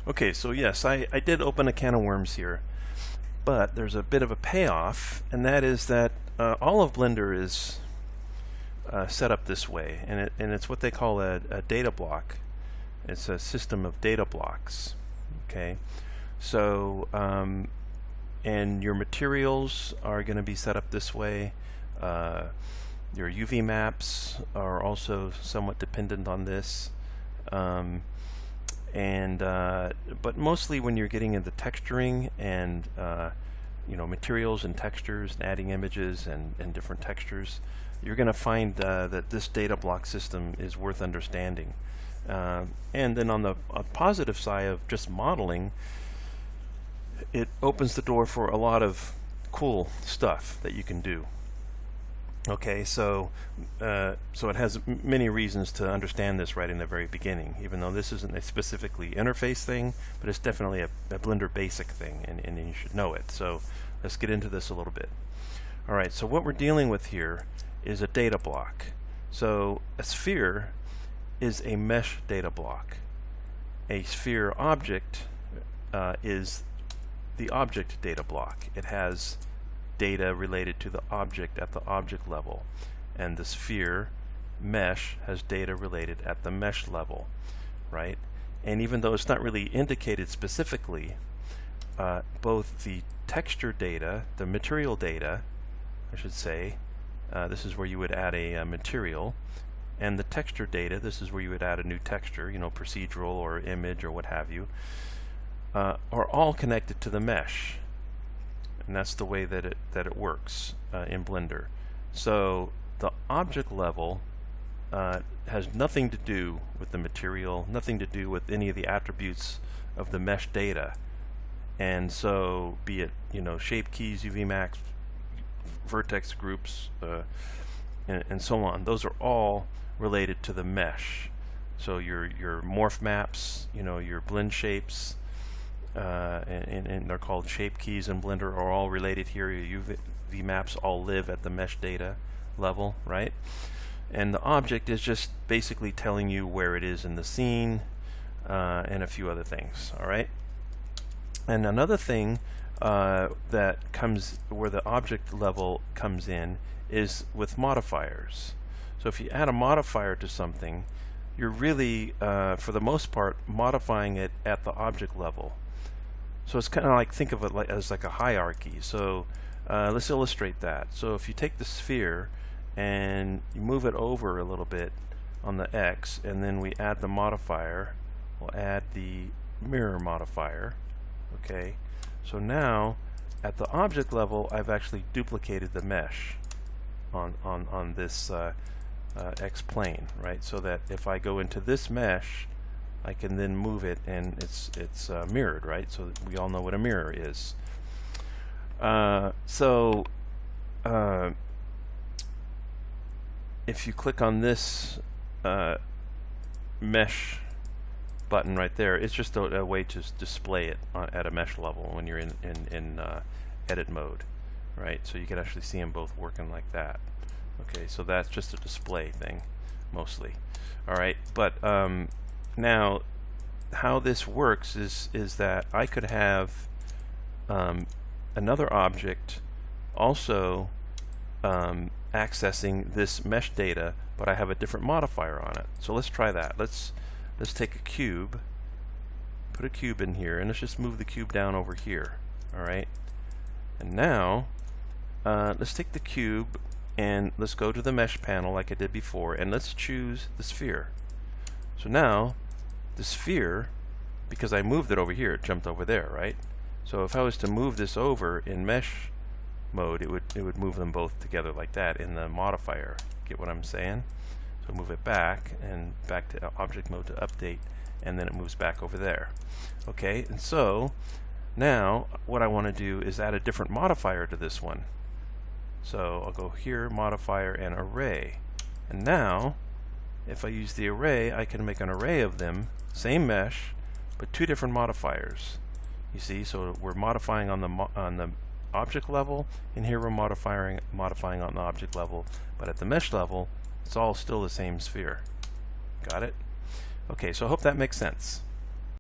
Okay, so yes, I did open a can of worms here, but there's a bit of a payoff, and that is that all of Blender is set up this way, and it's what they call a data block. It's a system of data blocks. Okay, so and your materials are going to be set up this way. Your UV maps are also somewhat dependent on this. But mostly when you're getting into texturing and materials and textures and adding images and different textures, you're going to find that this data block system is worth understanding. And then on the positive side of just modeling, it opens the door for a lot of cool stuff that you can do. Okay, so it has many reasons to understand this right in the very beginning, even though this isn't a specifically interface thing, but it's definitely a Blender basic thing, and you should know it. So let's get into this a little bit. All right, so what we're dealing with here is a data block. So a sphere is a mesh data block. A sphere object is the object data block. It has data related to the object at the object level, and the sphere mesh has data related at the mesh level, right? And even though it's not really indicated specifically, both the texture data, the material data, I should say, this is where you would add a material, and the texture data, this is where you would add a new texture, procedural or image or what have you, are all connected to the mesh. And that's the way that it works in Blender. So the object level has nothing to do with the material, nothing to do with any of the attributes of the mesh data. And so, be it shape keys, UV maps, vertex groups, and so on, those are all related to the mesh. So your morph maps, your blend shapes. And they're called shape keys in Blender, are all related here. Your UV maps all live at the mesh data level, right? And the object is just basically telling you where it is in the scene, and a few other things, all right? And another thing that comes where the object level comes in is with modifiers. So if you add a modifier to something, you're really, for the most part, modifying it at the object level. So it's kind of like, think of it as like a hierarchy. So let's illustrate that. So if you take the sphere and you move it over a little bit on the X, and then we add the modifier, we'll add the mirror modifier. Okay, so now at the object level, I've actually duplicated the mesh on this X plane, right? So that if I go into this mesh, I can then move it, and it's mirrored, right? So we all know what a mirror is. If you click on this mesh button right there, it's just a way to display it at a mesh level when you're in edit mode, right? So you can actually see them both working like that. Okay, so that's just a display thing, mostly. All right, but now, how this works is that I could have another object also accessing this mesh data, but I have a different modifier on it. So let's try that. Let's take a cube, put a cube in here, and let's just move the cube down over here. All right. And now, let's take the cube and let's go to the mesh panel like I did before, and let's choose the sphere. So now, the sphere, because I moved it over here, it jumped over there, right? So if I was to move this over in mesh mode, it would move them both together like that in the modifier. Get what I'm saying? So move it back and back to object mode to update, and then it moves back over there. Okay, and so now what I want to do is add a different modifier to this one. So I'll go here, modifier, and array. And now, if I use the array, I can make an array of them, same mesh, but two different modifiers. You see, so we're modifying on the object level, and here we're modifying on the object level, but at the mesh level, it's all still the same sphere. Got it? Okay, so I hope that makes sense.